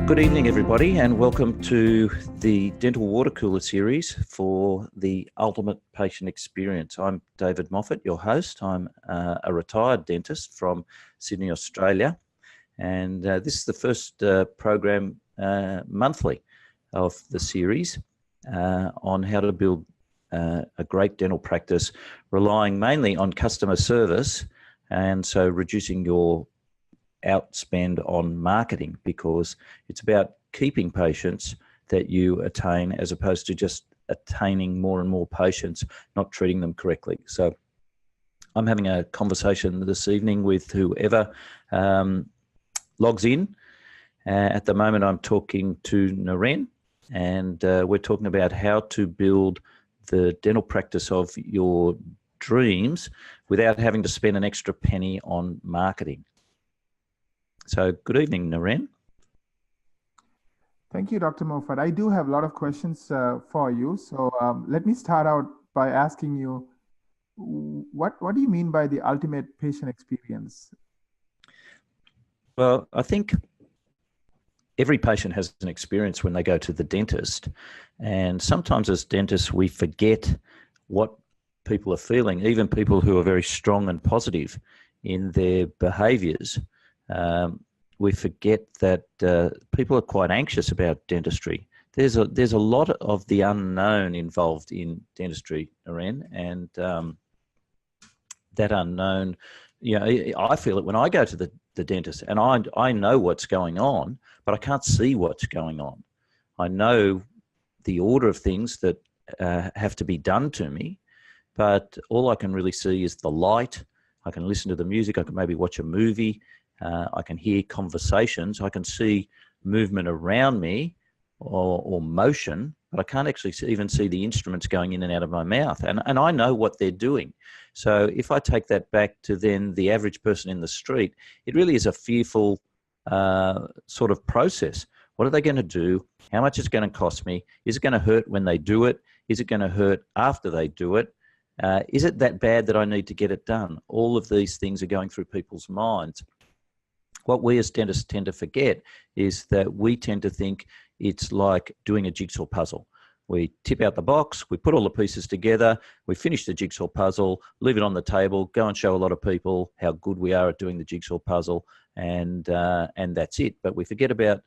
Good evening, everybody, and welcome to the Dental Water Cooler series for the Ultimate Patient Experience. I'm David Moffat, your host. I'm a retired dentist from Sydney, Australia, and this is the first program monthly of the series on how to build a great dental practice, relying mainly on customer service, and so reducing your outspend on marketing, because it's about keeping patients that you attain as opposed to just attaining more and more patients, not treating them correctly. So I'm having a conversation this evening with whoever logs in. At the moment, I'm talking to Naren, and we're talking about how to build the dental practice of your dreams without having to spend an extra penny on marketing. So good evening, Naren. Thank you, Dr. Moffat. I do have a lot of questions for you. So let me start out by asking you, what do you mean by the ultimate patient experience? Well, I think every patient has an experience when they go to the dentist. And sometimes as dentists, we forget what people are feeling, even people who are very strong and positive in their behaviours. We forget that people are quite anxious about dentistry. There's a lot of the unknown involved in dentistry, Naren, and that unknown, I feel it when I go to the dentist, and I know what's going on, but I can't see what's going on. I know the order of things that have to be done to me, but all I can really see is the light. I can listen to the music. I can maybe watch a movie. I can hear conversations. I can see movement around me or motion, but I can't actually even see the instruments going in and out of my mouth. And I know what they're doing. So if I take that back to then the average person in the street, it really is a fearful sort of process. What are they going to do? How much is it going to cost me? Is it going to hurt when they do it? Is it going to hurt after they do it? Is it that bad that I need to get it done? All of these things are going through people's minds. What we as dentists tend to forget is that we tend to think it's like doing a jigsaw puzzle. We tip out the box, we put all the pieces together, we finish the jigsaw puzzle, leave it on the table, go and show a lot of people how good we are at doing the jigsaw puzzle, and that's it. But we forget about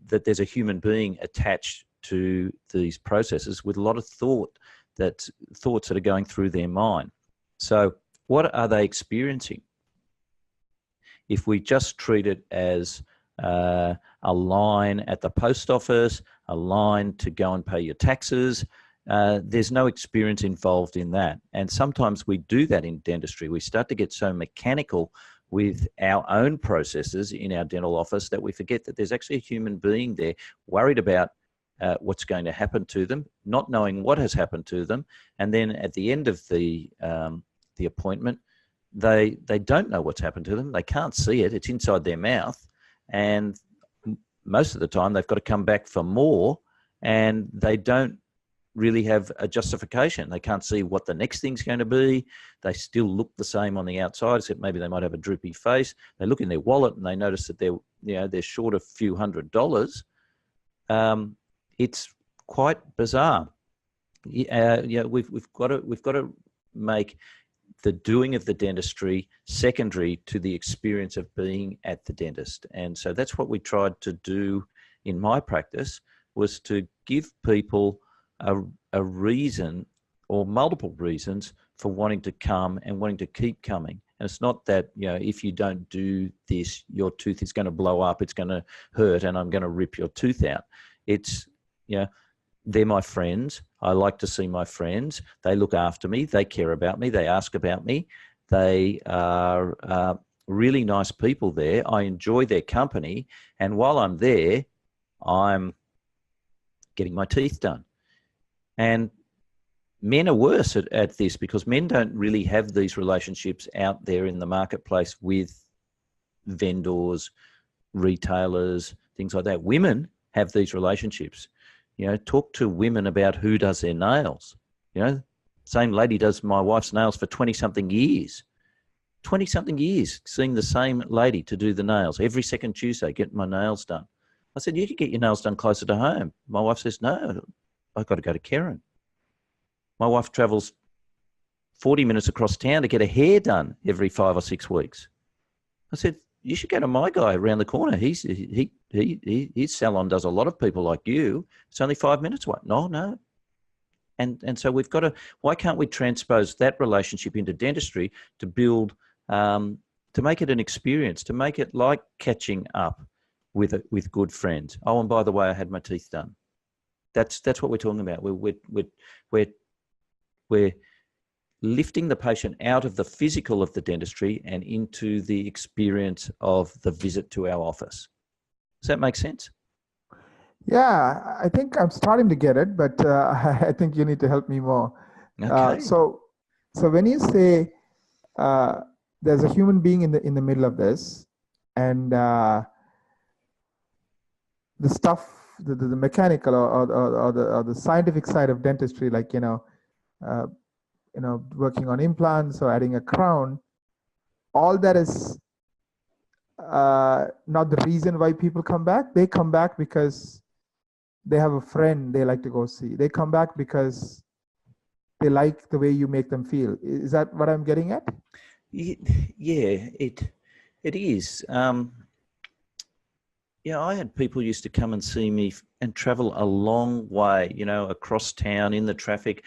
that there's a human being attached to these processes with a lot of thoughts that are going through their mind. So what are they experiencing? If we just treat it as a line at the post office, a line to go and pay your taxes, there's no experience involved in that. And sometimes we do that in dentistry. We start to get so mechanical with our own processes in our dental office that we forget that there's actually a human being there worried about what's going to happen to them, not knowing what has happened to them. And then at the end of the appointment, they don't know what's happened to them. They can't see it. It's inside their mouth. And most of the time they've got to come back for more, and they don't really have a justification. They can't see what the next thing's going to be. They still look the same on the outside, except maybe they might have a droopy face. They look in their wallet and they notice that they're short a few $100s. It's quite bizarre. We've got to make the doing of the dentistry secondary to the experience of being at the dentist. And so that's what we tried to do in my practice, was to give people a reason or multiple reasons for wanting to come and wanting to keep coming. And it's not that, if you don't do this, your tooth is going to blow up, it's going to hurt, and I'm going to rip your tooth out. It's, they're my friends. I like to see my friends. They look after me. They care about me. They ask about me. They are really nice people there. I enjoy their company. And while I'm there, I'm getting my teeth done. And men are worse at this, because men don't really have these relationships out there in the marketplace with vendors, retailers, things like that. Women have these relationships. Talk to women about who does their nails. Same lady does my wife's nails for 20-something years. 20-something years, seeing the same lady to do the nails. Every second Tuesday, getting my nails done. I said, you could get your nails done closer to home. My wife says, no, I've got to go to Karen. My wife travels 40 minutes across town to get a hair done every 5 or 6 weeks. I said, you should go to my guy around the corner. His salon does a lot of people like you. It's only 5 minutes away. No. And so we've got to, why can't we transpose that relationship into dentistry to build, to make it an experience, to make it like catching up with good friends. Oh, and by the way, I had my teeth done. That's what we're talking about. We're lifting the patient out of the physical of the dentistry and into the experience of the visit to our office. Does that make sense? Yeah, I think I'm starting to get it, but I think you need to help me more. Okay. So when you say there's a human being in the middle of this, and the stuff, the mechanical or the scientific side of dentistry, like working on implants or adding a crown, all that is not the reason why people come back. They come back because they have a friend they like to go see. They come back because they like the way you make them feel. Is that what I'm getting at? Yeah, it is. I had people used to come and see me and travel a long way, across town in the traffic,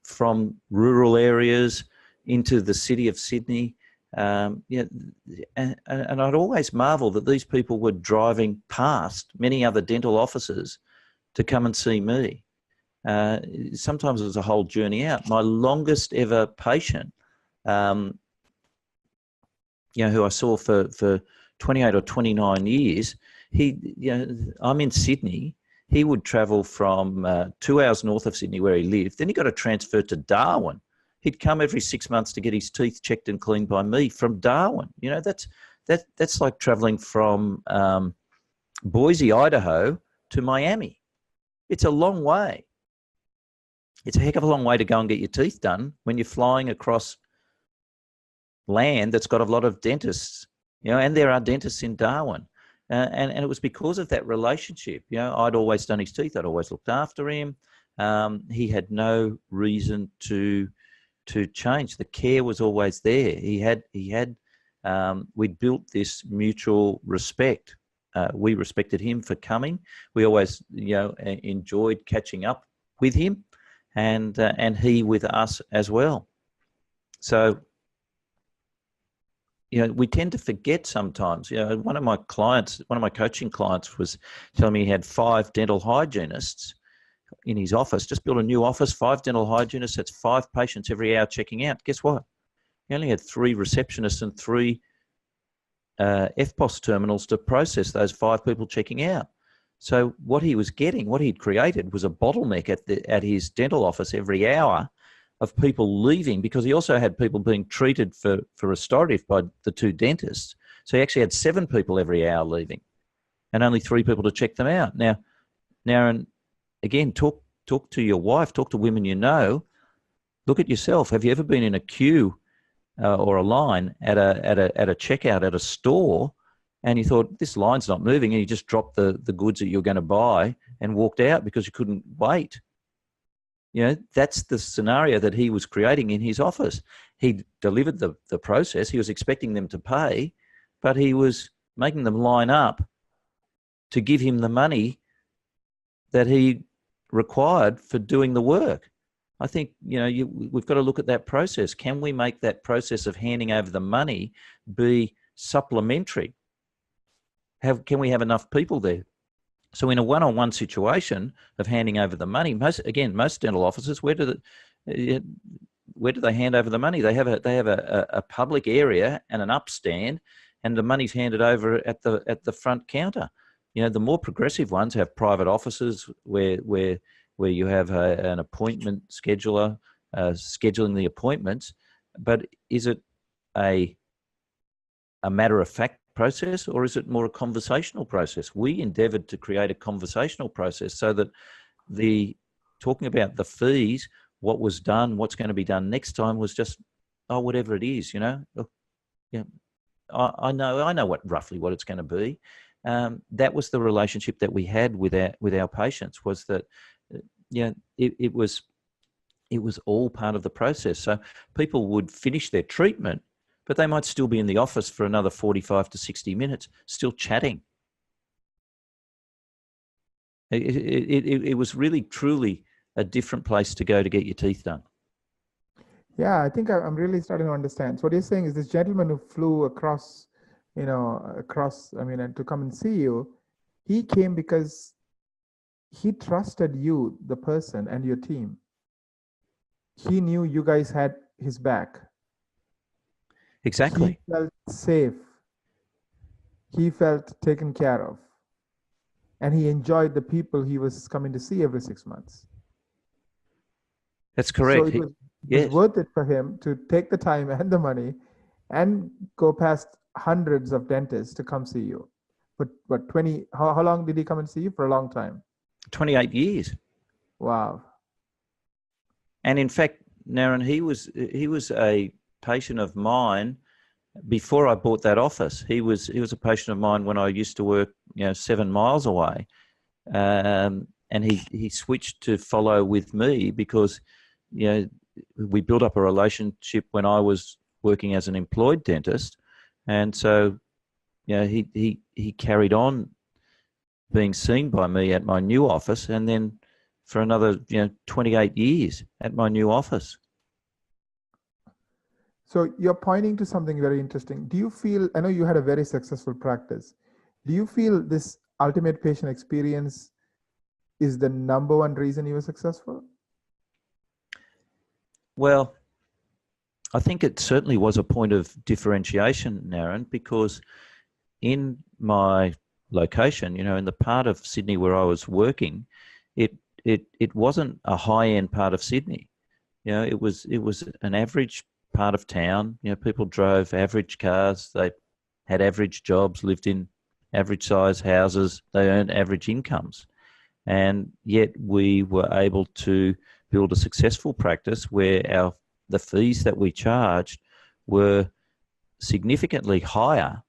from rural areas into the city of Sydney. And I'd always marvel that these people were driving past many other dental offices to come and see me. Sometimes it was a whole journey out. My longest ever patient, who I saw for 28 or 29 years, I'm in Sydney. He would travel from 2 hours north of Sydney where he lived. Then he got a transfer to Darwin. He'd come every 6 months to get his teeth checked and cleaned by me from Darwin. That's like traveling from Boise, Idaho to Miami. It's a long way. It's a heck of a long way to go and get your teeth done when you're flying across land that's got a lot of dentists, and there are dentists in Darwin. And it was because of that relationship. I'd always done his teeth. I'd always looked after him. He had no reason to change. The care was always there. We'd built this mutual respect. We respected him for coming. We always, enjoyed catching up with him, and he with us as well. So, we tend to forget sometimes. One of my coaching clients was telling me he had 5 dental hygienists in his office, just built a new office, 5 dental hygienists, that's 5 patients every hour checking out. Guess what? He only had 3 receptionists and 3 FPOS terminals to process those 5 people checking out. So what he was getting, what he'd created, was a bottleneck at his dental office every hour of people leaving, because he also had people being treated for restorative by the 2 dentists. So he actually had 7 people every hour leaving and only 3 people to check them out. Now, and again, talk to your wife, talk to women you know. Look at yourself. Have you ever been in a queue or a line at a checkout at a store, and you thought, this line's not moving, and you just dropped the goods that you're going to buy and walked out because you couldn't wait? That's the scenario that he was creating in his office. He delivered the process. He was expecting them to pay, but he was making them line up to give him the money that he required for doing the work. I think, we've got to look at that process. Can we make that process of handing over the money be supplementary? Can we have enough people there? So in a one-on-one situation of handing over the money, most dental offices, where do they hand over the money? They have a public area and an upstand, and the money's handed over at the front counter. The more progressive ones have private offices where you have an appointment scheduler scheduling the appointments. But is it a matter of fact process, or is it more a conversational process? We endeavoured to create a conversational process so that talking about the fees, what was done, what's going to be done next time, was just, whatever it is, I know roughly what it's going to be. that was the relationship that we had with our patients, was that it was all part of the process. So people would finish their treatment, but they might still be in the office for another 45 to 60 minutes, still chatting. It was really, truly a different place to go to get your teeth done. Yeah, I think I'm really starting to understand. So what you're saying is this gentleman who flew across, and to come and see you, he came because he trusted you, the person, and your team. He knew you guys had his back. He Exactly. felt safe. He felt taken care of. And he enjoyed the people he was coming to see every 6 months. That's So correct. it was Yes. worth it for him to take the time and the money and go past hundreds of dentists to come see you. But 20, how long did he come and see you? For a long time. 28 years. Wow. And in fact, Naren, he was a patient of mine before I bought that office. He was a patient of mine when I used to work 7 miles away, and he switched to follow with me because we built up a relationship when I was working as an employed dentist, and so he carried on being seen by me at my new office, and then for another 28 years at my new office. So you're pointing to something very interesting. Do you feel, I know you had a very successful practice. Do you feel this ultimate patient experience is the number one reason you were successful? Well, I think it certainly was a point of differentiation, Naren, because in my location, in the part of Sydney where I was working, it wasn't a high-end part of Sydney. It was an average part of town. People drove average cars, they had average jobs, lived in average size houses, they earned average incomes. And yet we were able to build a successful practice where the fees that we charged were significantly higher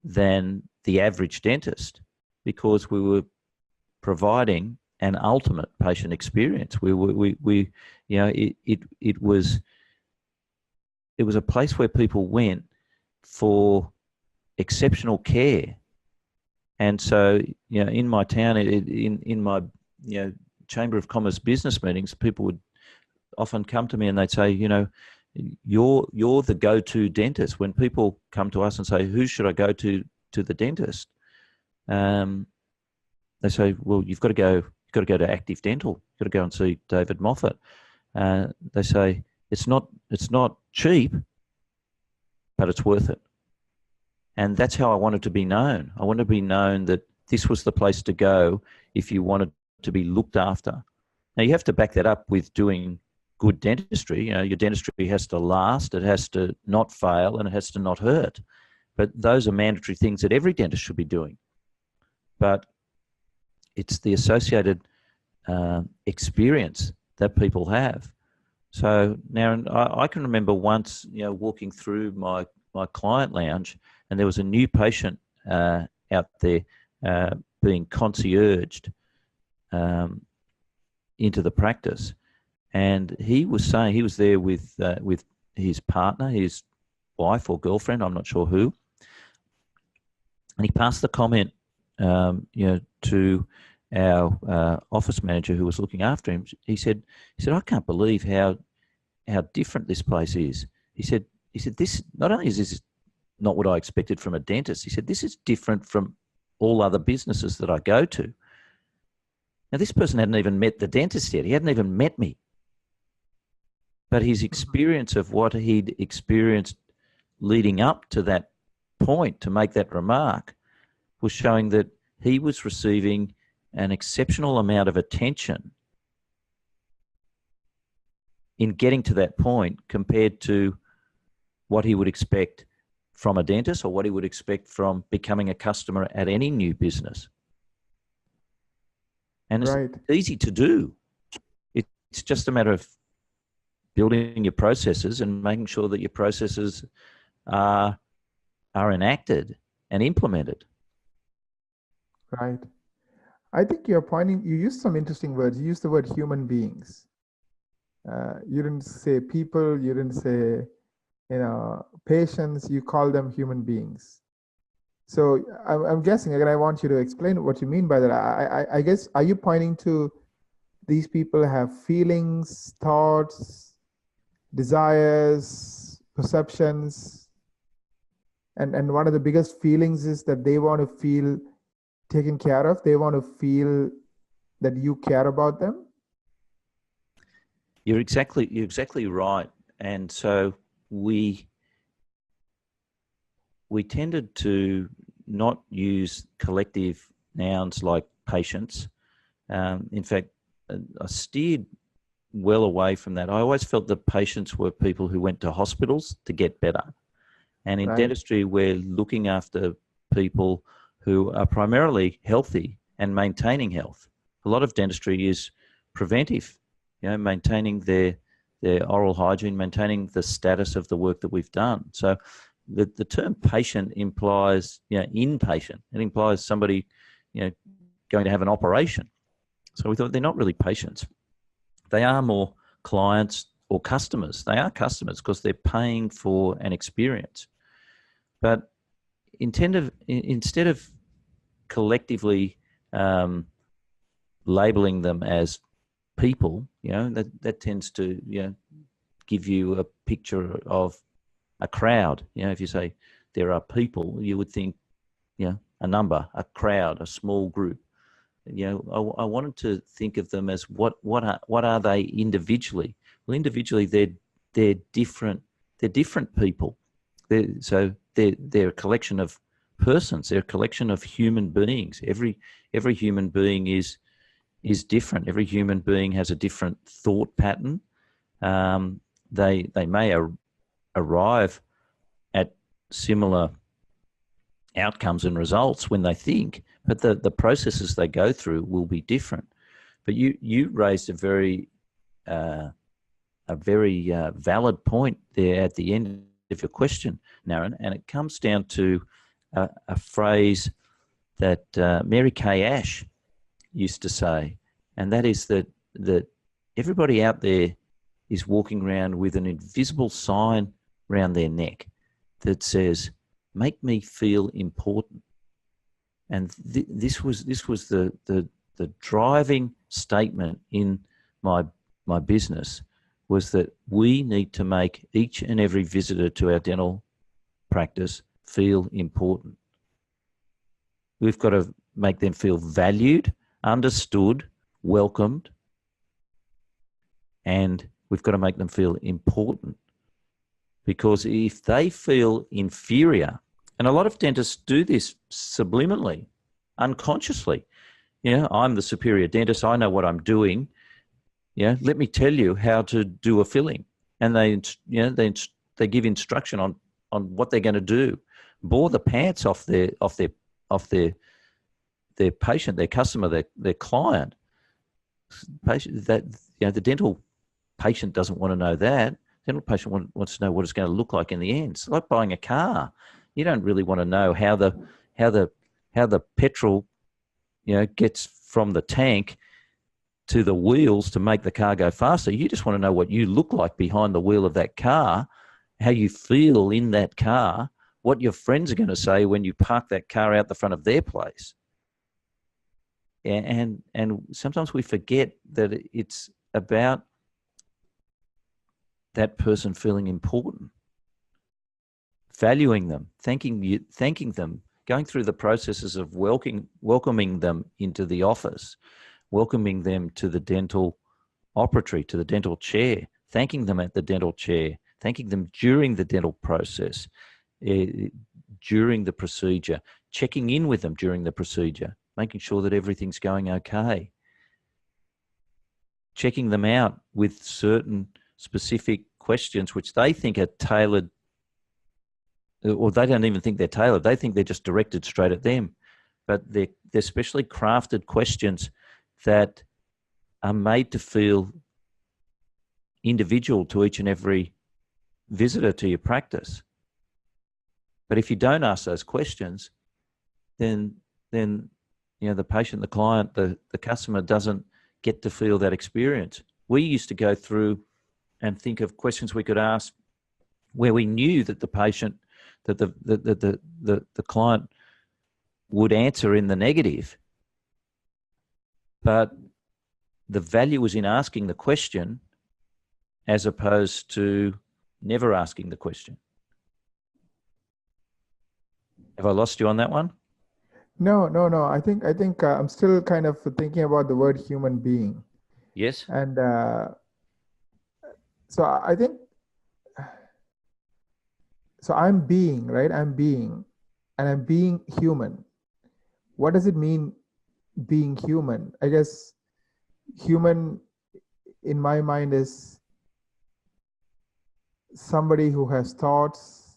than the average dentist, because we were providing an ultimate patient experience. It was a place where people went for exceptional care. And so, in my town, in my Chamber of Commerce business meetings, people would often come to me and they'd say, you're the go-to dentist. When people come to us and say, who should I go to the dentist? They say, well, you've got to go to Active Dental. You've got to go and see David Moffat. They say, it's not cheap, but it's worth it. And that's how I wanted to be known. I wanted to be known that this was the place to go if you wanted to be looked after. Now, you have to back that up with doing good dentistry. Your dentistry has to last, it has to not fail, and it has to not hurt. But those are mandatory things that every dentist should be doing. But it's the associated experience that people have. So now I can remember once, walking through my client lounge, and there was a new patient out there being concierged into the practice, and he was saying he was there with his partner, his wife or girlfriend, I'm not sure who, and he passed the comment, to our office manager who was looking after him. He said, I can't believe how different this place is. He said, this not only is this not what I expected from a dentist, he said, this is different from all other businesses that I go to. Now, this person hadn't even met the dentist yet. He hadn't even met me. But his experience of what he'd experienced leading up to that point to make that remark was showing that he was receiving an exceptional amount of attention in getting to that point compared to what he would expect from a dentist or what he would expect from becoming a customer at any new business. And it's easy to do. It's just a matter of building your processes and making sure that your processes are enacted and implemented. Right. I think you're pointing, you used some interesting words. You used the word human beings. You didn't say people, you didn't say, patients, you call them human beings. So I'm guessing, again, I want you to explain what you mean by that. I guess, are you pointing to these people have feelings, thoughts, desires, perceptions, and one of the biggest feelings is that they want to feel taken care of. They want to feel that you care about them. You're exactly right. And so we tended to not use collective nouns like patients. In fact, I steered well away from that. I always felt that patients were people who went to hospitals to get better. And in Right. dentistry, we're looking after people who are primarily healthy and maintaining health. A lot of dentistry is preventive, maintaining their oral hygiene, maintaining the status of the work that we've done. So the term patient implies, inpatient. It implies somebody, going to have an operation. So we thought they're not really patients. They are more clients or customers. They are customers because they're paying for an experience. But instead of collectively labeling them as people, that tends to give you a picture of a crowd. If you say there are people, you would think a number, a crowd, a small group. I wanted to think of them as what are they individually? Well, individually they're different. They're different people. They're a collection of persons. They're a collection of human beings. Every human being is different. Every human being has a different thought pattern. They may arrive at similar outcomes and results when they think, but the processes they go through will be different. But you raised a very valid point there at the end of your question, Naren, and it comes down to a phrase that Mary Kay Ash used to say, and that is that everybody out there is walking around with an invisible sign around their neck that says, "Make me feel important." And this was the driving statement in my business, was that we need to make each and every visitor to our dental practice feel important. We've got to make them feel valued, understood, welcomed, and we've got to make them feel important. Because if they feel inferior, and a lot of dentists do this subliminally, unconsciously, I'm the superior dentist, I know what I'm doing, let me tell you how to do a filling. And they give instruction on what they're going to do, bore the pants off their patient, their customer, their client. The dental patient doesn't want to know that. The dental patient wants to know what it's going to look like in the end. It's like buying a car. You don't really want to know how the petrol gets from the tank to the wheels to make the car go faster. You just want to know what you look like behind the wheel of that car, how you feel in that car, what your friends are going to say when you park that car out the front of their place. And sometimes we forget that it's about that person feeling important, valuing them, thanking them, going through the processes of welcoming them into the office, welcoming them to the dental operatory, to the dental chair, thanking them at the dental chair, thanking them during the dental process, during the procedure, checking in with them during the procedure, making sure that everything's going okay, checking them out with certain specific questions which they think are tailored, or they don't even think they're tailored. They think they're just directed straight at them. But they're specially crafted questions that are made to feel individual to each and every visitor to your practice. But if you don't ask those questions, then the patient, the client, the customer doesn't get to feel that experience. We used to go through and think of questions we could ask where we knew that the patient, that the client would answer in the negative. But the value was in asking the question as opposed to never asking the question. Have I lost you on that one? No. I think I'm still kind of thinking about the word human being. Yes. And so I think, so I'm being, right? I'm being, and I'm being human. What does it mean being human? I guess human in my mind is somebody who has thoughts,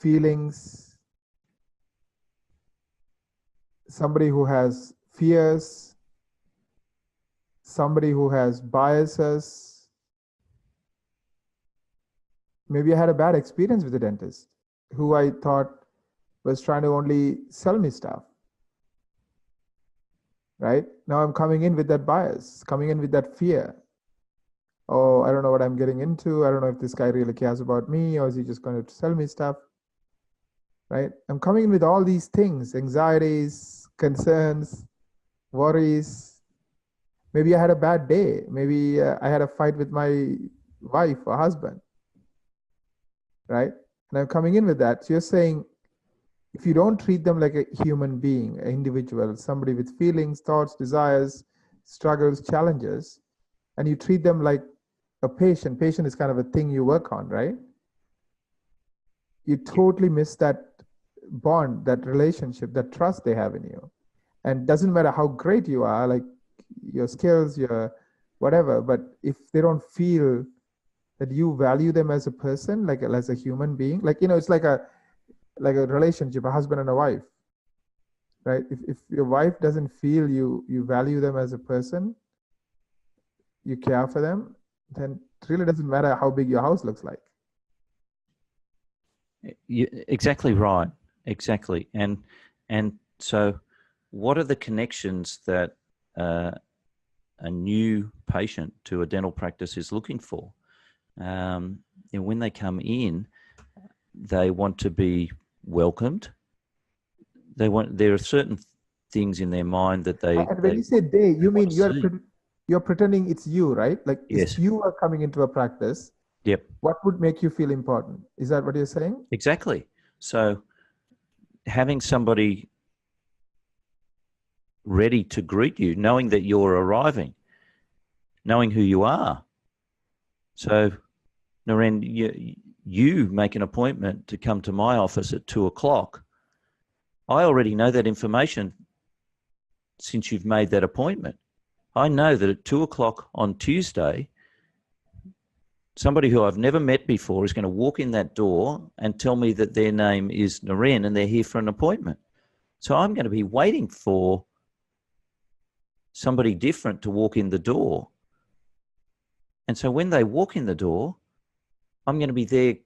feelings, somebody who has fears, somebody who has biases. Maybe I had a bad experience with a dentist who I thought was trying to only sell me stuff. Right? Now I'm coming in with that bias, coming in with that fear. Oh, I don't know what I'm getting into. I don't know if this guy really cares about me, or is he just going to sell me stuff? Right? I'm coming in with all these things, anxieties, concerns, worries. Maybe I had a bad day. Maybe I had a fight with my wife or husband. Right? And I'm coming in with that. So you're saying, if you don't treat them like a human being, an individual, somebody with feelings, thoughts, desires, struggles, challenges, and you treat them like a patient is kind of a thing you work on, right? You totally miss that bond, that relationship, that trust they have in you. And it doesn't matter how great you are, like your skills, your whatever, but if they don't feel that you value them as a person, like as a human being, like, it's like a relationship, a husband and a wife, right? If your wife doesn't feel you value them as a person, you care for them, then it really doesn't matter how big your house looks like. Exactly right. Exactly. And so what are the connections that a new patient to a dental practice is looking for? And when they come in, they want to be welcomed. There are certain things in their mind that And when you say they, you mean you're pretending it's you, right? Like, yes. if you are coming into a practice, yep. What would make you feel important? Is that what you're saying? Exactly. So having somebody ready to greet you, knowing that you're arriving, knowing who you are. So, Naren, you make an appointment to come to my office at 2:00. I already know that information since you've made that appointment. I know that at 2:00 on Tuesday, somebody who I've never met before is going to walk in that door and tell me that their name is Naren and they're here for an appointment. So I'm going to be waiting for somebody different to walk in the door. And so when they walk in the door, I'm going to be there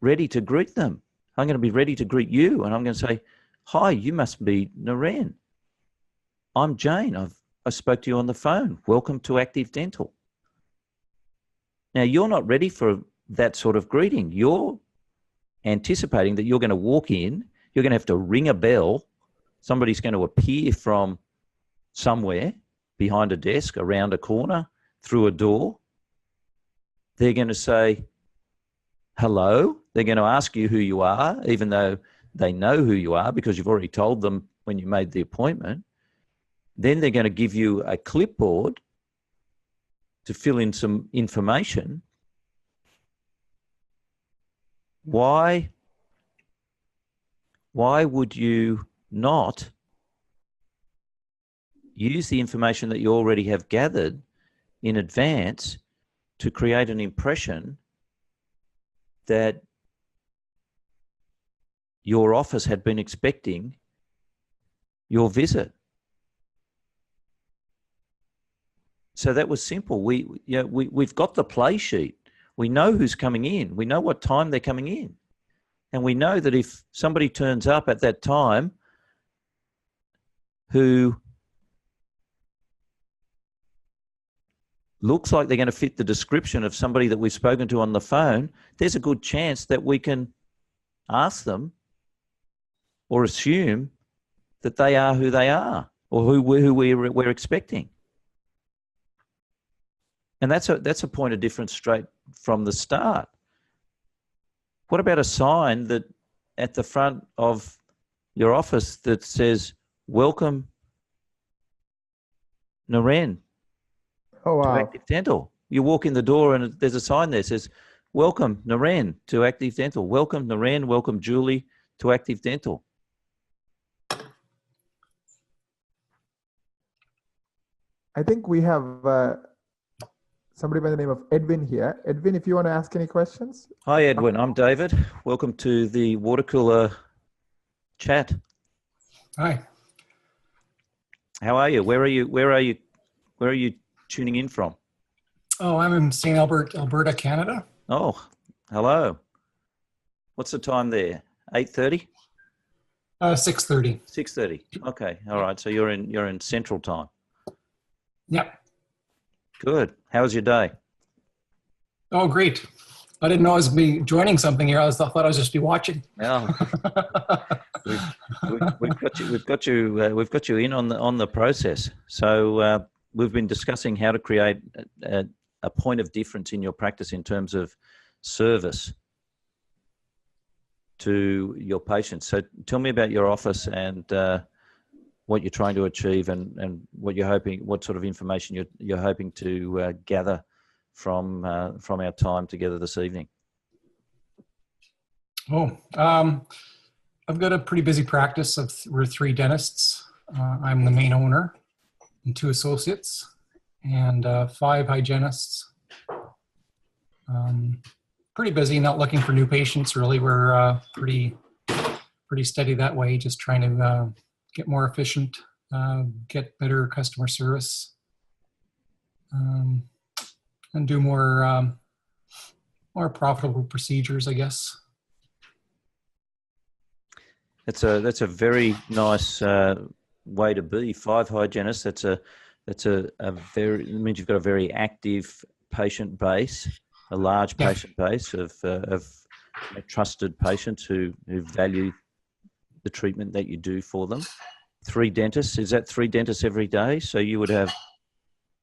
ready to greet them. I'm going to be ready to greet you. And I'm going to say, hi, you must be Naren. I'm Jane. I spoke to you on the phone. Welcome to Active Dental. Now, you're not ready for that sort of greeting. You're anticipating that you're going to walk in, you're going to have to ring a bell, somebody's going to appear from somewhere, behind a desk, around a corner, through a door. They're going to say, hello. They're going to ask you who you are, even though they know who you are because you've already told them when you made the appointment. Then they're going to give you a clipboard to fill in some information. Why would you not use the information that you already have gathered in advance to create an impression that your office had been expecting your visit? So that was simple. We've got the play sheet. We know who's coming in. We know what time they're coming in. And we know that if somebody turns up at that time who looks like they're going to fit the description of somebody that we've spoken to on the phone, there's a good chance that we can ask them or assume that they are who they are, or who we're expecting. And that's a point of difference straight from the start. What about a sign that at the front of your office that says, "Welcome, Naren, Oh, to wow. Active Dental"? You walk in the door and there's a sign there that says, "Welcome, Naren, to Active Dental. Welcome, Naren. Welcome, Julie, to Active Dental." I think we have somebody by the name of Edwin here. Edwin, if you want to ask any questions. Hi, Edwin. I'm David. Welcome to the water cooler chat. Hi. How are you? Where are you tuning in from? Oh, I'm in St. Albert, Alberta, Canada. Oh, hello. What's the time there? 8:30? 6:30. 6:30. Okay. All right. So you're in Central Time. Yep. Good. How was your day? Oh, great. I didn't know I was be joining something here. I thought I was just be watching. Oh, we've got you in on the process. So we've been discussing how to create a point of difference in your practice in terms of service to your patients. So tell me about your office and what you're trying to achieve, and what sort of information you're hoping to gather from our time together this evening. Oh, I've got a pretty busy practice we're 3 dentists. I'm the main owner and 2 associates and 5 hygienists. Pretty busy, not looking for new patients really. We're pretty steady that way, just trying to get more efficient, get better customer service, and do more profitable procedures, I guess. That's a very nice way to be. 5 hygienists. That's a very, it means you've got a very active patient base, a large patient base of trusted patients who value the treatment that you do for them. 3 dentists. Is that 3 dentists every day? So you'd have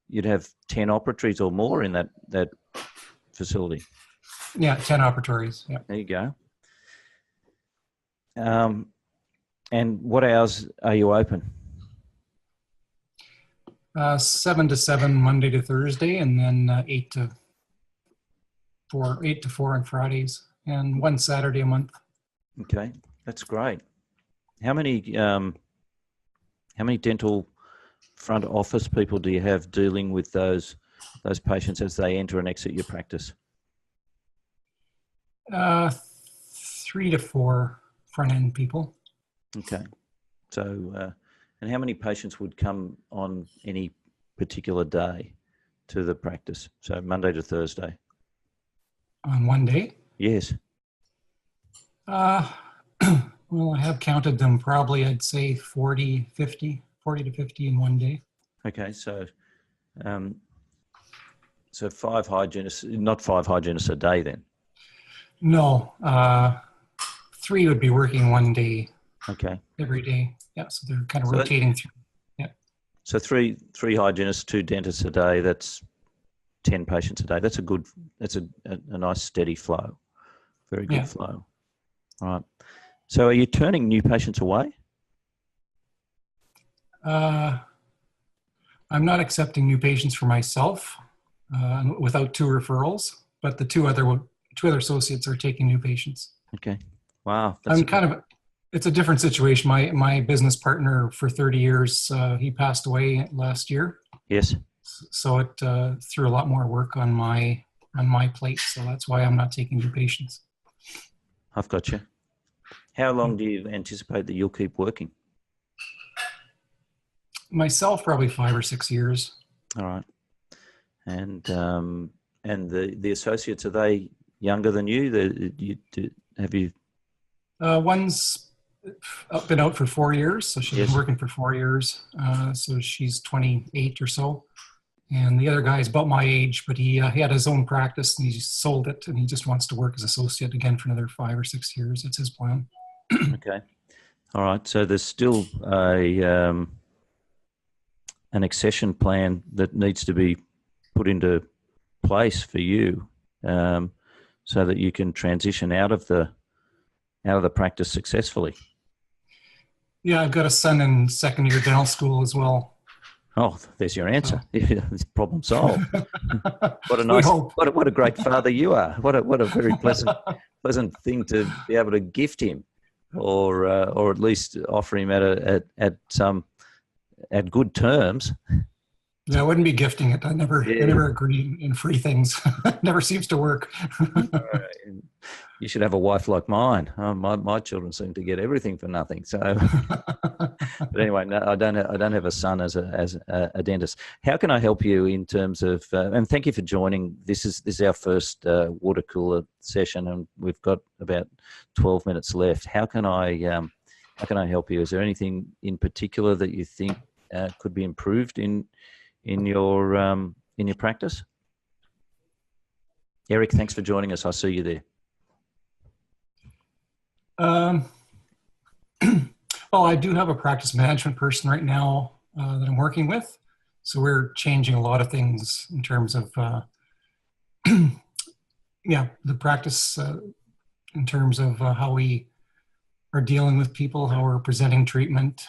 10 operatories or more in that facility. Yeah, 10 operatories. Yeah. There you go. And what hours are you open? 7 to 7 Monday to Thursday, and then 8 to 4 on Fridays, and 1 Saturday a month. Okay, that's great. How many dental front office people do you have dealing with those patients as they enter and exit your practice? 3 to 4 front end people. Okay. So, and how many patients would come on any particular day to the practice? So Monday to Thursday. On one day? Yes. Well, I have counted them, probably I'd say 40 to 50 in one day. Okay. So 5 hygienists, not 5 hygienists a day then? No, 3 would be working one day. Okay. Every day. Yeah, so they're kind of rotating through. Yeah. So three hygienists, 2 dentists a day. That's 10 patients a day. That's a nice steady flow. Very good flow. All right. So are you turning new patients away? I'm not accepting new patients for myself without 2 referrals, but the two other associates are taking new patients. Okay. Wow. It's a different situation. My business partner for 30 years, he passed away last year. Yes. So it threw a lot more work on my plate. So that's why I'm not taking new patients. I've got you. How long do you anticipate that you'll keep working? Myself, probably 5 or 6 years. All right. And the associates, are they younger than you? Have you? One's been out for 4 years, so she's Yes. been working for 4 years. So she's 28 or so. And the other guy is about my age, but he had his own practice and he sold it, and he just wants to work as associate again for another 5 or 6 years. That's his plan. Okay. All right. So there's still an accession plan that needs to be put into place for you, so that you can transition out of the practice successfully. Yeah, I've got a son in second year dental school as well. Oh, there's your answer. So. It's problem solved. What a We nice, hope. what a great father you are. What a very pleasant thing to be able to gift him, or at least offer him at good terms. Yeah, I wouldn't be gifting it. I never agree in free things. It never seems to work. You should have a wife like mine. My children seem to get everything for nothing. So, but anyway, no, I don't have a son as a dentist. How can I help you in terms of? And thank you for joining. This is our first water cooler session, and we've got about 12 minutes left. How can I help you? Is there anything in particular that you think could be improved in your practice? Eric, thanks for joining us. I see you there. Well, I do have a practice management person right now that I'm working with. So we're changing a lot of things in terms of, the practice in terms of how we are dealing with people, how we're presenting treatment,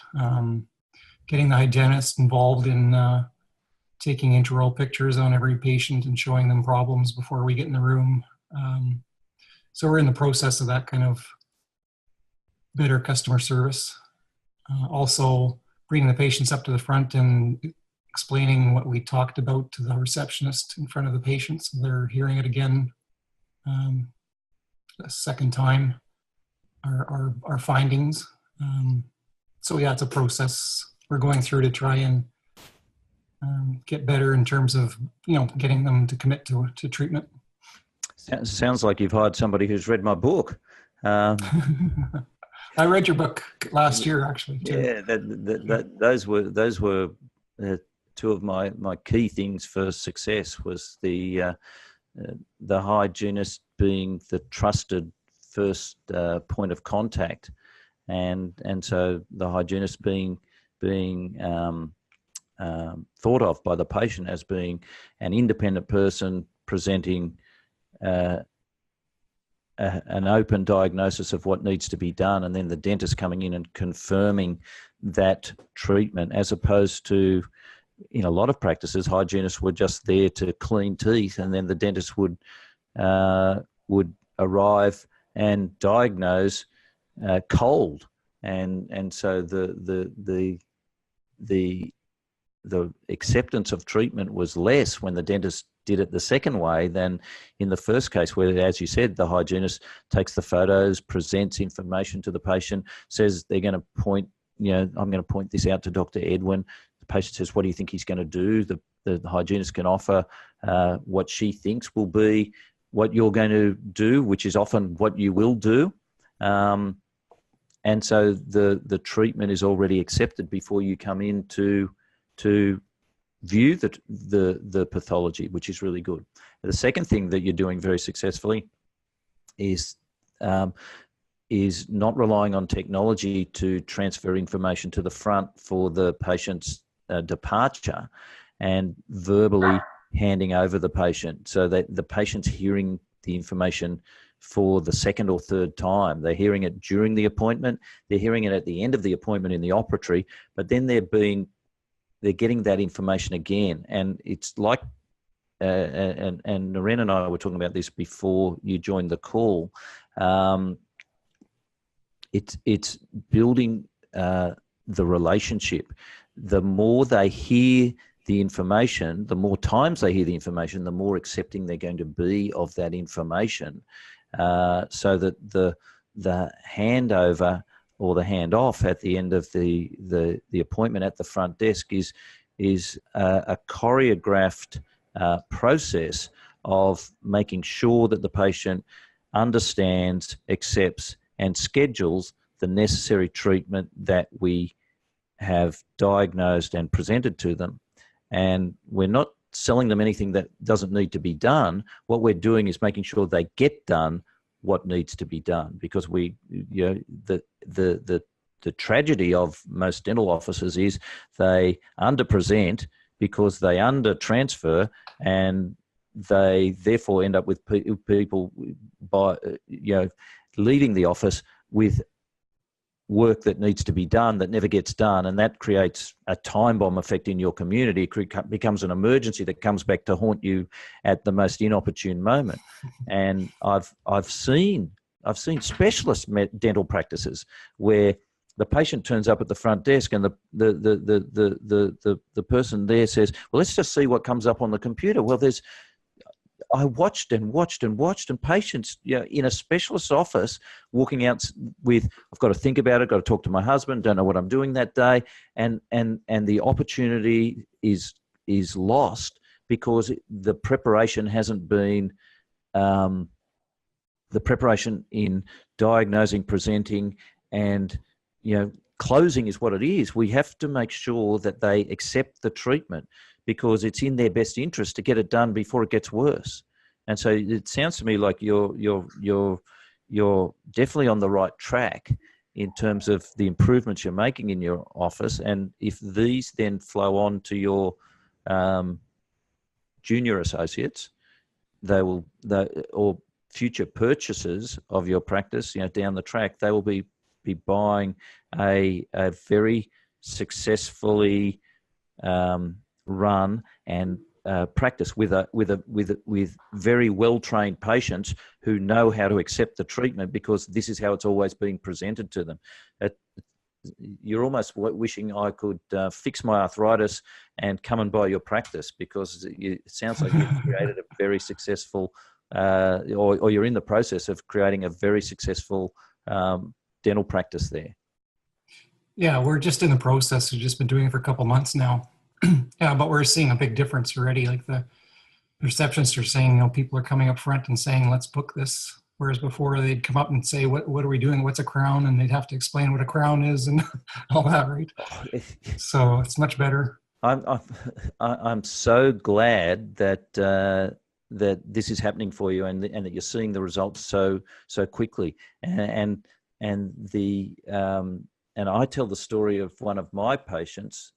getting the hygienist involved in taking intraoral pictures on every patient and showing them problems before we get in the room. So we're in the process of that kind of better customer service. Also bringing the patients up to the front and explaining what we talked about to the receptionist in front of the patients. So they're hearing it again a second time, our findings. So yeah, it's a process we're going through to try and get better in terms of, getting them to commit to treatment. Sounds like you've hired somebody who's read my book. I read your book last year, actually, too. Yeah, those were two of my key things for success. Was the hygienist being the trusted first point of contact, and so the hygienist being thought of by the patient as being an independent person presenting an open diagnosis of what needs to be done, and then the dentist coming in and confirming that treatment, as opposed to, in a lot of practices, hygienists were just there to clean teeth, and then the dentist would arrive and diagnose cold, and so the acceptance of treatment was less when the dentist did it the second way than in the first case, where, as you said, the hygienist takes the photos, presents information to the patient, says they're going to point, I'm going to point this out to Dr. Edwin. The patient says, what do you think he's going to do? The hygienist can offer what she thinks will be what you're going to do, which is often what you will do. And so the treatment is already accepted before you come in to view the pathology, which is really good. The second thing that you're doing very successfully is not relying on technology to transfer information to the front for the patient's departure, and verbally handing over the patient so that the patient's hearing the information for the second or third time. They're hearing it during the appointment, they're hearing it at the end of the appointment in the operatory, but then they're getting that information again. And it's like, and Naren and I were talking about this before you joined the call. It's building the relationship. The more they hear the information, the more times they hear the information, the more accepting they're going to be of that information, so that the handover or the handoff at the end of the appointment at the front desk is a choreographed process of making sure that the patient understands, accepts, and schedules the necessary treatment that we have diagnosed and presented to them. And we're not selling them anything that doesn't need to be done. What we're doing is making sure they get done what needs to be done, because the tragedy of most dental offices is they underpresent because they under transfer, and they therefore end up with people leaving the office with work that needs to be done that never gets done, and that creates a time bomb effect in your community. It becomes an emergency that comes back to haunt you at the most inopportune moment. And I've seen specialist dental practices where the patient turns up at the front desk and the person there says, well, let's just see what comes up on the computer. Well, I watched and patients, in a specialist office walking out with, I've got to think about it, got to talk to my husband, don't know what I'm doing that day. And the opportunity is lost because the preparation hasn't been, the preparation in diagnosing, presenting, and, closing is what it is. We have to make sure that they accept the treatment, because it's in their best interest to get it done before it gets worse. And so it sounds to me like you're definitely on the right track in terms of the improvements you're making in your office. And if these then flow on to your junior associates, or future purchasers of your practice, down the track, they will be buying a very successfully run and practice with very well trained patients who know how to accept the treatment, because this is how it's always being presented to them. You're almost wishing I could fix my arthritis and come and buy your practice, because it sounds like you've created a very successful, or you're in the process of creating a very successful dental practice there. Yeah, we're just in the process. We've just been doing it for a couple months now. Yeah, but we're seeing a big difference already. Like the receptionists are saying, people are coming up front and saying, let's book this. Whereas before they'd come up and say, what are we doing? What's a crown? And they'd have to explain what a crown is and all that, right? So it's much better. I'm so glad that that this is happening for you, and that you're seeing the results so quickly. And I tell the story of one of my patients.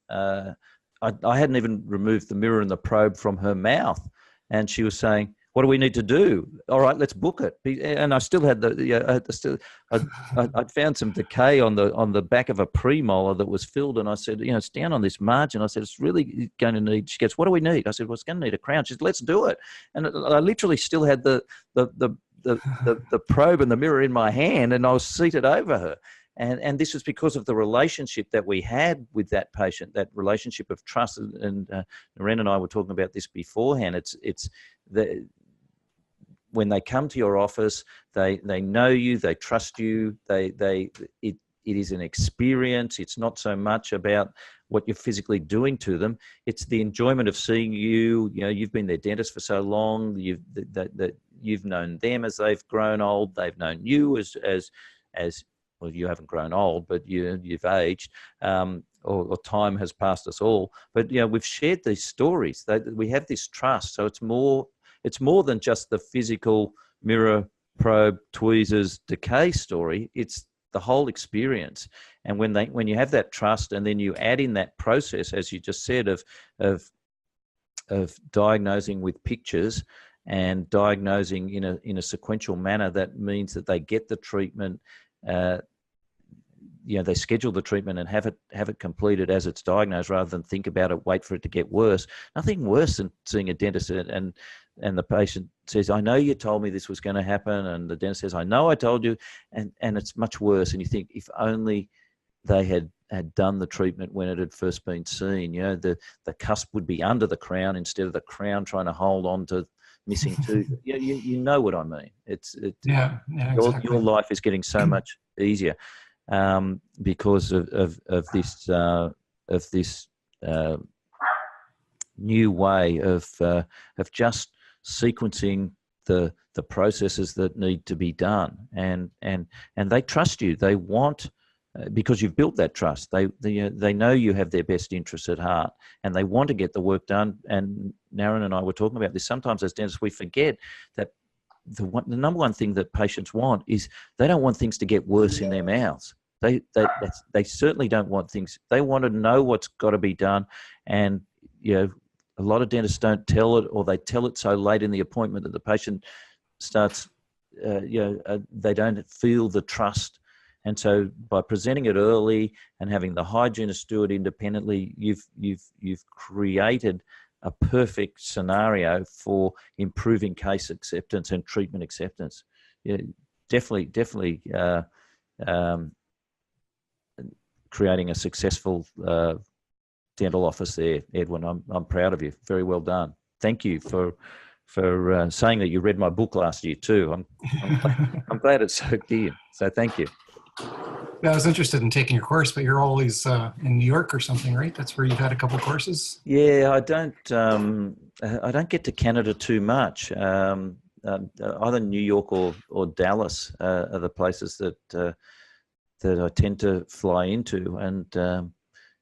I hadn't even removed the mirror and the probe from her mouth, and she was saying, "What do we need to do? All right, let's book it." And I still had I'd found some decay on the back of a premolar that was filled, and I said, it's down on this margin. I said, it's really going to need. She goes, "What do we need?" I said, "Well, it's going to need a crown." She said, "Let's do it." And I literally still had the probe and the mirror in my hand, and I was seated over her. And this was because of the relationship that we had with that patient, that relationship of trust. And Naren and I were talking about this beforehand. It's when they come to your office, they know you, they trust you. It is an experience. It's not so much about what you're physically doing to them. It's the enjoyment of seeing you. You've been their dentist for so long. You've known them as they've grown old. They've known you as well, you haven't grown old, but you've aged, or time has passed us all. But we've shared these stories. We have this trust. So it's more than just the physical mirror, probe, tweezers, decay story. It's the whole experience. And when you have that trust, and then you add in that process, as you just said, of diagnosing with pictures and diagnosing in a sequential manner, that means that they get the treatment. They schedule the treatment and have it completed as it's diagnosed, rather than think about it, wait for it to get worse. Nothing worse than seeing a dentist and the patient says, "I know you told me this was going to happen," and the dentist says, "I know I told you," and it's much worse. And you think, if only they had done the treatment when it had first been seen, the cusp would be under the crown instead of the crown trying to hold on to missing tooth. You know what I mean. Yeah, exactly. Your life is getting so much easier because of this new way of just sequencing the processes that need to be done, and they trust you. They want because you've built that trust. They know you have their best interests at heart, and they want to get the work done. And Naren and I were talking about this. Sometimes as dentists, we forget that the number one thing that patients want is they don't want things to get worse in their mouths. They certainly don't want things. They want to know what's got to be done, and a lot of dentists don't tell it, or they tell it so late in the appointment that the patient starts. They don't feel the trust. And so by presenting it early and having the hygienist do it independently, you've created a perfect scenario for improving case acceptance and treatment acceptance. Yeah, definitely creating a successful dental office there, Edwin. I'm proud of you. Very well done. Thank you for saying that you read my book last year too. I'm glad it soaked in. So thank you. Yeah, I was interested in taking your course, but you're always in New York or something, right? That's where you've had a couple courses. Yeah, I don't get to Canada too much. Either New York or Dallas are the places that I tend to fly into, and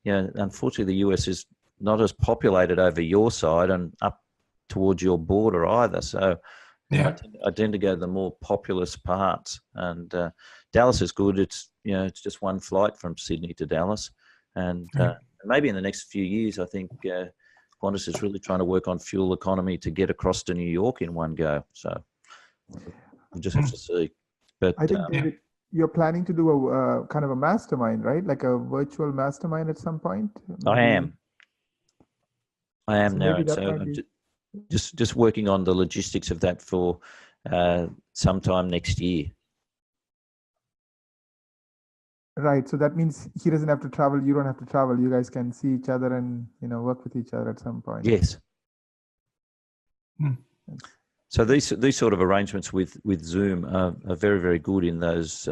unfortunately, the US is not as populated over your side and up towards your border either. So yeah, I tend to go to the more populous parts, and Dallas is good. It's just one flight from Sydney to Dallas, and maybe in the next few years, I think Qantas is really trying to work on fuel economy to get across to New York in one go. So we'll just have to see. But I think, David, you're planning to do a kind of a mastermind, right? Like a virtual mastermind at some point? Maybe. I am So now. maybe that So might I'm be- just working on the logistics of that for sometime next year. Right. So that means he doesn't have to travel. You don't have to travel. You guys can see each other and work with each other at some point. Yes. So these sort of arrangements with Zoom are very, very good in those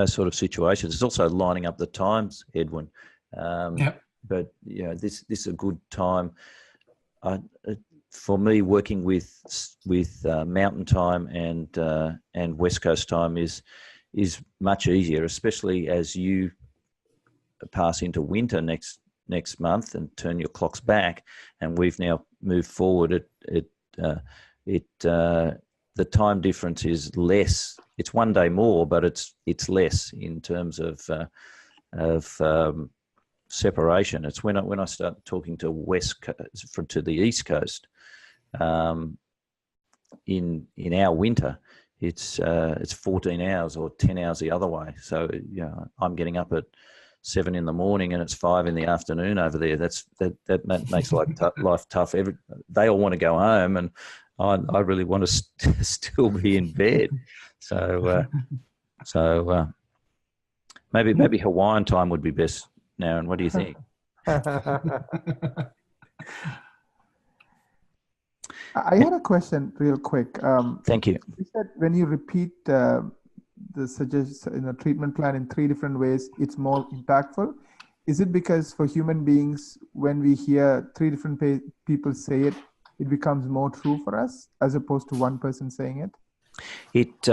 sort of situations. It's also lining up the times, Edwin. But this is a good time. For me, working with Mountain Time and West Coast time is much easier, especially as you pass into winter next month and turn your clocks back, and we've now moved forward. The time difference is less. It's one day more, but it's less in terms of separation. It's when I start talking to to the East Coast in our winter. It's 14 hours or 10 hours the other way. So I'm getting up at 7 in the morning and it's 5 in the afternoon over there. That makes life tough. They all want to go home, and I really want to still be in bed. So maybe Hawaiian time would be best. Naren, what do you think? I had a question real quick. Thank you. You said when you repeat the treatment plan in 3 different ways, it's more impactful. Is it because for human beings, when we hear 3 different people say it, it becomes more true for us as opposed to one person saying it? It's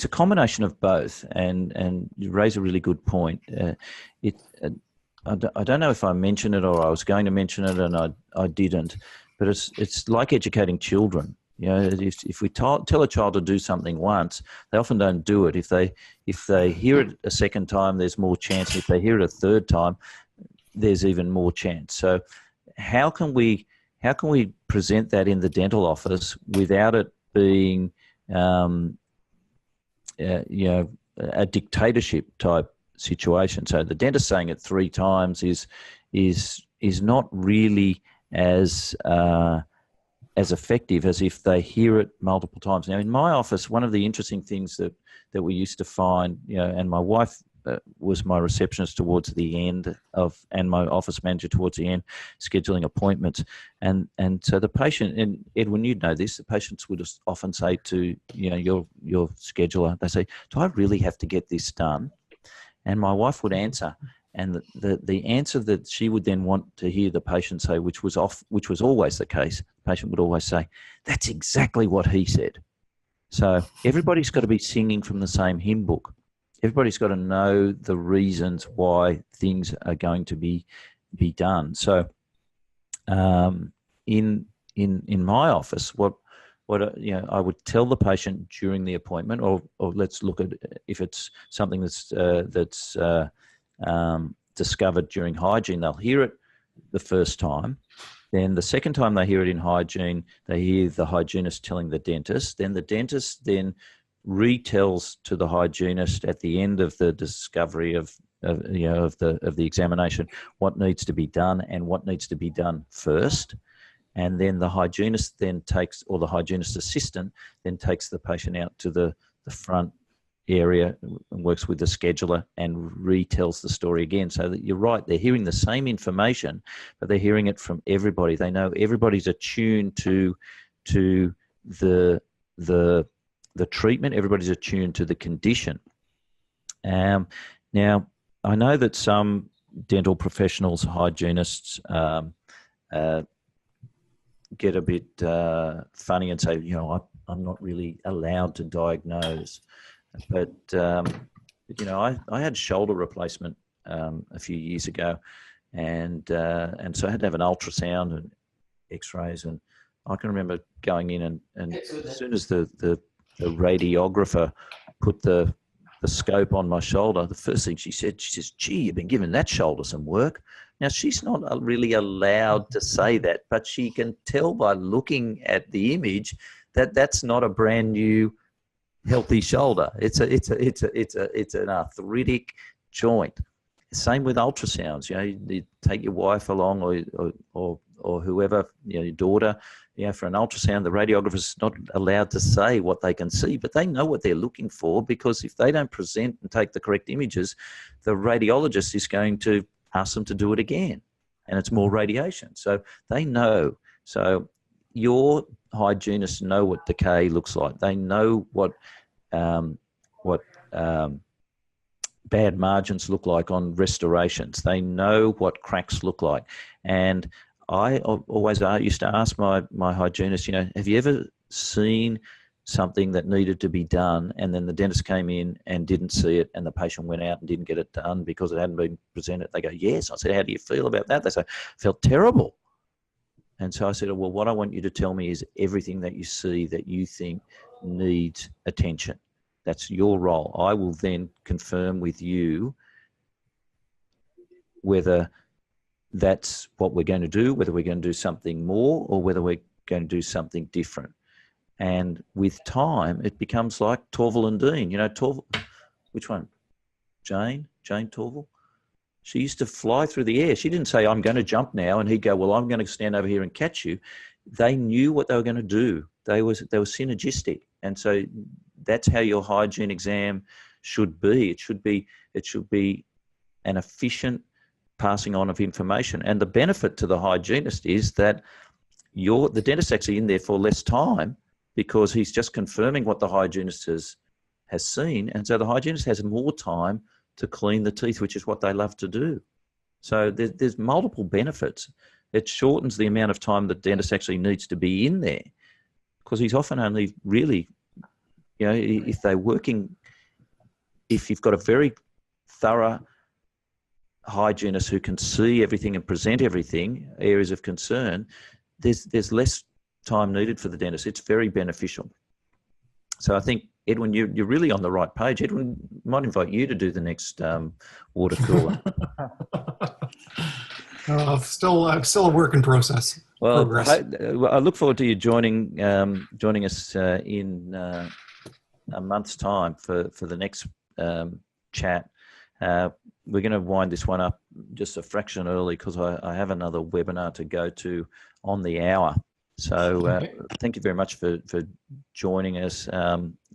a combination of both, and you raise a really good point. I don't know if I mentioned it or I was going to mention it and I didn't, but it's like educating children. If we tell a child to do something once, they often don't do it. If they hear it a second time, there's more chance. If they hear it a third time, there's even more chance. So how can we present that in the dental office without it being a dictatorship type situation? So the dentist saying it 3 times is not really as effective as if they hear it multiple times. Now, in my office, one of the interesting things that we used to find, and my wife was my receptionist towards the end and my office manager towards the end, scheduling appointments. And so the patient, and Edwin, you'd know this, the patients would often say to, your scheduler, they say, do I really have to get this done? And my wife would answer. And the answer that she would then want to hear the patient say, which was always the case, the patient would always say, that's exactly what he said. So everybody's got to be singing from the same hymn book. Everybody's got to know the reasons why things are going to be done. So in my office, what I would tell the patient during the appointment, or let's look at if it's something that's discovered during hygiene, they'll hear it the first time. Then the second time they hear it in hygiene, they hear the hygienist telling the dentist. Then the dentist then retells to the hygienist at the end of the discovery of the examination what needs to be done and what needs to be done first. And then the hygienist then takes, or the hygienist assistant then takes the patient out to the front area and works with the scheduler and retells the story again. So that you're right, they're hearing the same information, but they're hearing it from everybody. They know everybody's attuned to the treatment. Everybody's attuned to the condition. Now, I know that some dental professionals, hygienists, get a bit funny and say, I'm not really allowed to diagnose. But, I had shoulder replacement a few years ago, and so I had to have an ultrasound and x-rays, and I can remember going in and as soon as the radiographer put the scope on my shoulder, the first thing she says, gee, you've been giving that shoulder some work. Now, she's not really allowed to say that, but she can tell by looking at the image that that's not a brand new healthy shoulder. It's an arthritic joint. Same with ultrasounds. You take your wife along or whoever, your daughter, for an ultrasound. The radiographer's not allowed to say what they can see, but they know what they're looking for, because if they don't present and take the correct images, the radiologist is going to ask them to do it again, and it's more radiation. So they know. So your hygienists know what decay looks like. They know what bad margins look like on restorations. They know what cracks look like. And I always used to ask my hygienist, have you ever seen something that needed to be done and then the dentist came in and didn't see it and the patient went out and didn't get it done because it hadn't been presented? They go, yes. I said, how do you feel about that? They say, felt terrible. And so I said, well, what I want you to tell me is everything that you see that you think needs attention. That's your role. I will then confirm with you whether that's what we're going to do, whether we're going to do something more or whether we're going to do something different. And with time, it becomes like Torval and Dean. Torval, which one? Jane Torval? She used to fly through the air. She didn't say, I'm going to jump now. And he'd go, well, I'm going to stand over here and catch you. They knew what they were going to do. They were synergistic. And so that's how your hygiene exam should be. It should be an efficient passing on of information. And the benefit to the hygienist is that the dentist's actually in there for less time, because he's just confirming what the hygienist has seen. And so the hygienist has more time to clean the teeth, which is what they love to do. So there's multiple benefits. It shortens the amount of time the dentist actually needs to be in there, because he's often only really, if you've got a very thorough hygienist who can see everything and present everything, areas of concern, there's less time needed for the dentist. It's very beneficial. So I think, Edwin, you're really on the right page. Edwin, might invite you to do the next water cooler. Still a work in process. Well, I look forward to you joining us in a month's time for the next chat. We're going to wind this one up just a fraction early because I have another webinar to go to on the hour. So thank you very much for joining us.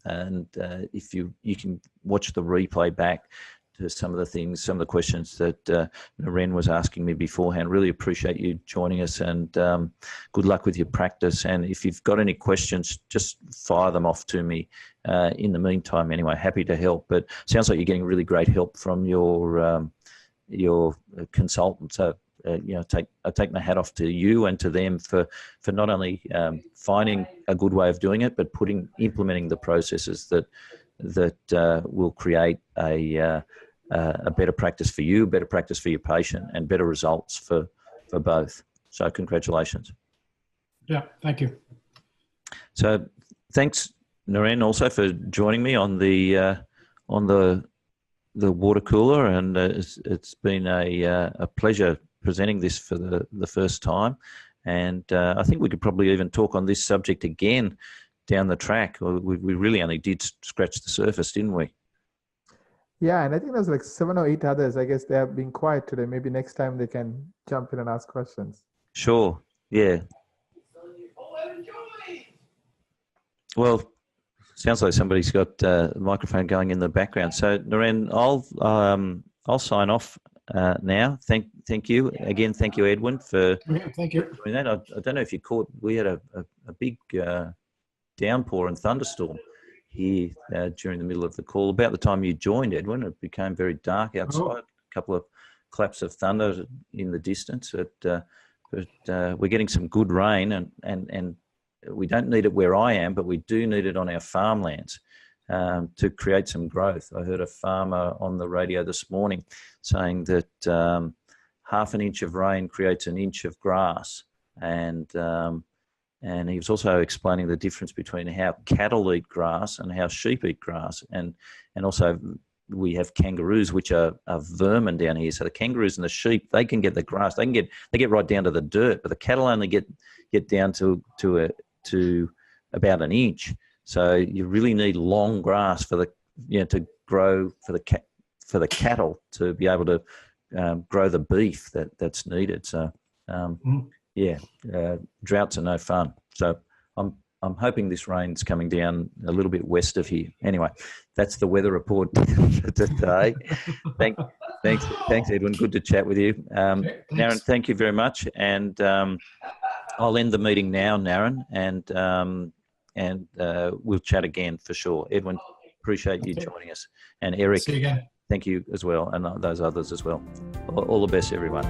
And if you can watch the replay back to some of the questions that Naren was asking me beforehand. Really appreciate you joining us, and good luck with your practice. And if you've got any questions, just fire them off to me. In the meantime, anyway, happy to help. But sounds like you're getting really great help from your consultant. So I take my hat off to you and to them for not only finding a good way of doing it, but implementing the processes that will create a better practice for you, better practice for your patient, and better results for both. So congratulations. Yeah, thank you. So thanks, Naren, also for joining me on the water cooler, and it's been a pleasure presenting this for the first time. And I think we could probably even talk on this subject again down the track. We really only did scratch the surface, didn't we? Yeah, and I think there's like 7 or 8 others. I guess they have been quiet today. Maybe next time they can jump in and ask questions. Sure. Yeah. Well, sounds like somebody's got a microphone going in the background. So, Naren, I'll sign off now. Thank you again. Thank you, Edwin, for Thank you. doing that. I don't know if you caught. We had a big downpour and thunderstorm here during the middle of the call. About the time you joined, Edwin, it became very dark outside. Oh. A couple of claps of thunder in the distance. But we're getting some good rain, and we don't need it where I am, but we do need it on our farmlands to create some growth. I heard a farmer on the radio this morning saying that half an inch of rain creates an inch of grass, and he was also explaining the difference between how cattle eat grass and how sheep eat grass, and also we have kangaroos, which are vermin down here. So the kangaroos and the sheep, they can get the grass, they get right down to the dirt, but the cattle only get down to about an inch. So you really need long grass for to grow for the cattle to be able to grow the beef that's needed. So droughts are no fun. So I'm hoping this rain's coming down a little bit west of here. Anyway, that's the weather report for today. Thanks, Edwin. Good to chat with you. Naren, thank you very much. And I'll end the meeting now, Naren, and we'll chat again for sure. Edwin, appreciate you joining us. And Eric, See you again. thank you as well, and those others as well. All the best, everyone.